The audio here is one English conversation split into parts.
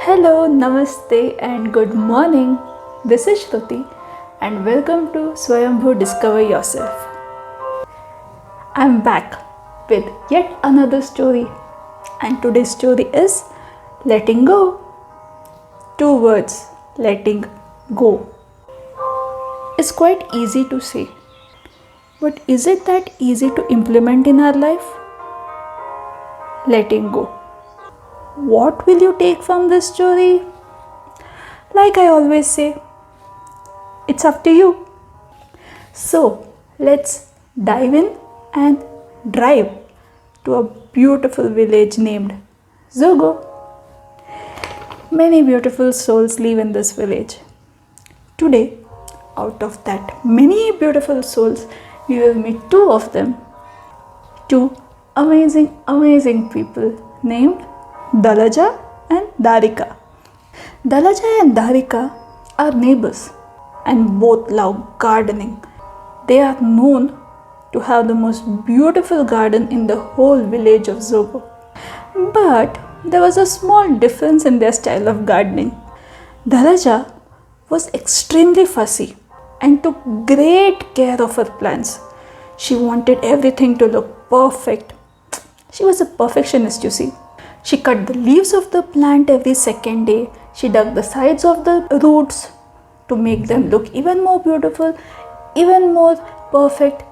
Hello, Namaste, and good morning. This is Shruti, and welcome to Swayambhu Discover Yourself. I'm back with yet another story, and today's story is Letting Go. Two words, letting go. It's quite easy to say, but is it that easy to implement in our life? Letting go. What will you take from this story? Like I always say, it's up to you. So let's dive in and drive to a beautiful village named Zogo. Many beautiful souls live in this village. Today, out of that many beautiful souls, we will meet two of them. Two amazing people named Dalaja and Darika. Dalaja and Darika are neighbours and both love gardening. They are known to have the most beautiful garden in the whole village of Zogo. But there was a small difference in their style of gardening. Dalaja was extremely fussy and took great care of her plants. She wanted everything to look perfect. She was a perfectionist, you see. She cut the leaves of the plant every second day. She dug the sides of the roots to make them look even more beautiful, even more perfect,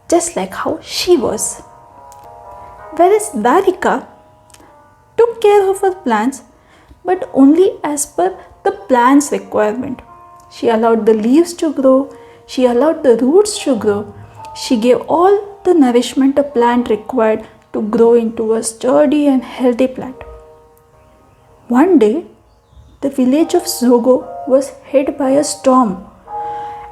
just like how she was. Whereas Darika took care of her plants, but only as per the plant's requirement. She allowed the leaves to grow. She allowed the roots to grow. She gave all the nourishment a plant required to grow into a sturdy and healthy plant. One day, the village of Zogo was hit by a storm,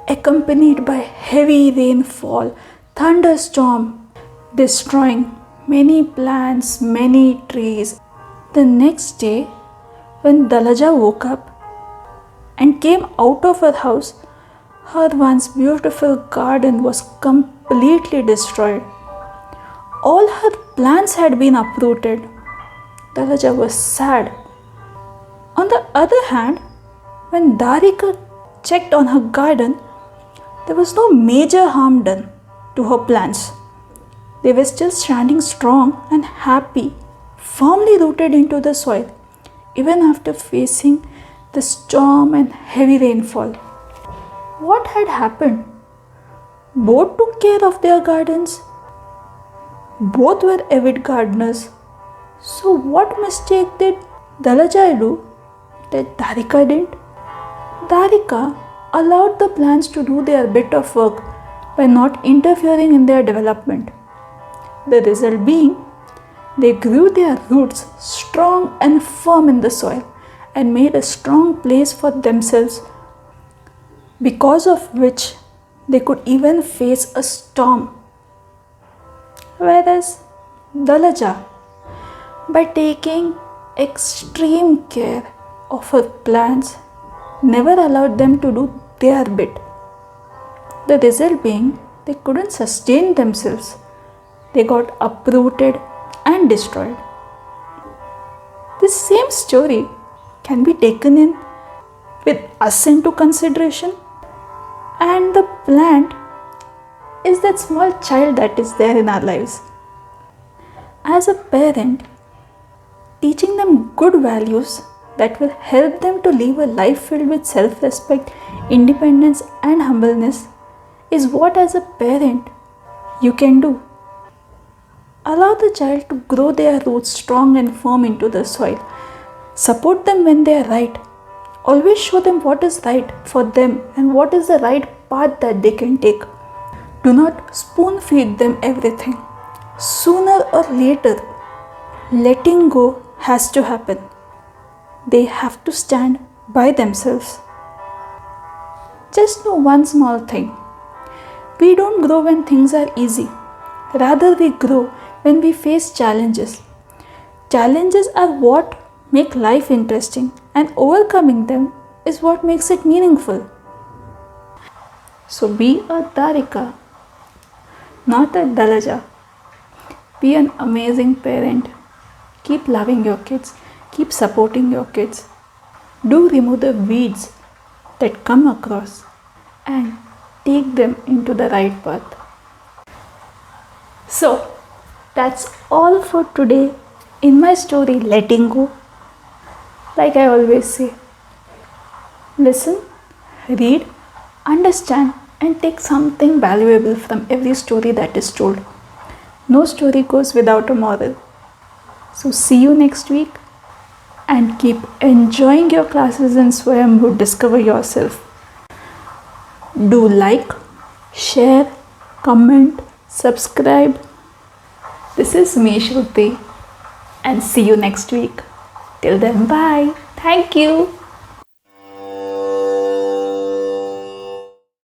accompanied by heavy rainfall, thunderstorm, destroying many plants, many trees. The next day, when Dalaja woke up and came out of her house, her once beautiful garden was completely destroyed. All her plants had been uprooted. Dalaja was sad. On the other hand, when Darika checked on her garden, there was no major harm done to her plants. They were still standing strong and happy, firmly rooted into the soil, even after facing the storm and heavy rainfall. What had happened? Both took care of their gardens. Both were avid gardeners. So what mistake did Dalaja do that Darika didn't? Darika allowed the plants to do their bit of work by not interfering in their development. The result being, they grew their roots strong and firm in the soil and made a strong place for themselves, because of which they could even face a storm. Whereas Dalaja, by taking extreme care of her plants, never allowed them to do their bit. The result being, they couldn't sustain themselves. They got uprooted and destroyed. This same story can be taken in with us into consideration. And the plant is that small child that is there in our lives. As a parent, teaching them good values that will help them to live a life filled with self-respect, independence and humbleness is what as a parent you can do. Allow the child to grow their roots strong and firm into the soil. Support them when they are right. Always show them what is right for them and what is the right path that they can take. Do not spoon feed them everything. Sooner or later, letting go has to happen. They have to stand by themselves. Just know one small thing. We don't grow when things are easy. Rather, we grow when we face challenges. Challenges are what make life interesting, and overcoming them is what makes it meaningful. So be a Darika, not a Dalaja. Be an amazing parent. Keep loving your kids. Keep supporting your kids. Do remove the weeds that come across and take them into the right path. So, that's all for today in my story Letting Go. Like I always say, listen, read, understand, and take something valuable from every story that is told. No story goes without a moral. So, see you next week and keep enjoying your classes in Swayambhu. Discover yourself. Do like, share, comment, subscribe. This is me, Shruti, and see you next week. Till then, bye. Thank you.